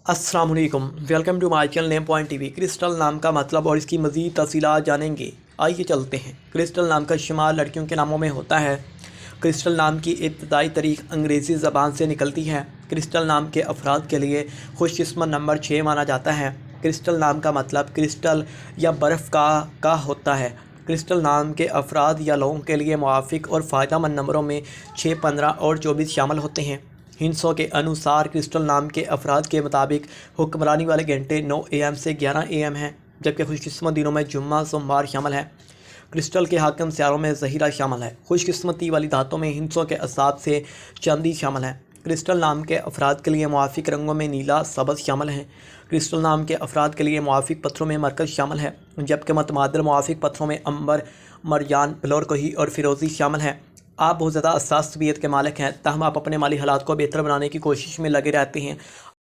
अस्सलाम वालेकुम, welcome to my channel name point TV. Crystal नाम का मतलब और इसकी मज़ीद तफसीलात जानेंगे। आइए चलते हैं। क्रिस्टल नाम का इस्तेमाल लड़कियों के नामों में होता है। क्रिस्टल नाम की इब्तदाई तारीख अंग्रेज़ी ज़बान से निकलती है। क्रिस्टल नाम के अफराद के लिए खुशकिस्मत नंबर 6 माना जाता है। क्रिस्टल नाम का मतलब क्रिस्टल या बर्फ़ का होता है। क्रिस्टल नाम के अफराद या लोगों के लिए मुआफ़िक और फ़ायदेमंद नंबरों में 6, 15 और 24 शामिल होते हैं। हिंसों के अनुसार क्रिस्टल नाम के अफराद के मुताबिक हुक्मरानी वाले घंटे 9 AM से 11 AM हैं, जबकि खुशकिस्मत दिनों में जुम्मा सोमवार शामिल है। क्रिस्टल के हाकिम सियारों में ज़हीरा शामिल है। खुशकिस्मती वाली धातों में हिंसों के असाब से चांदी शामिल है। क्रिस्टल नाम के अफराद के लिए मुआफ़िक रंगों में नीला, सब्ज़ शामिल हैं। क्रिस्टल नाम के अफराद के लिए मुआफ़िक पत्थरों में मरकज़ शामिल है, जबकि मतमादल मुआफ़िक पत्थरों में अंबर, मरजान, ब्लोरकोही और फिरोज़ी शामिल हैं। आप बहुत ज़्यादा हसास तबीयत के मालिक हैं, ताहम आप अपने माली हालात को बेहतर बनाने की कोशिश में लगे रहते हैं।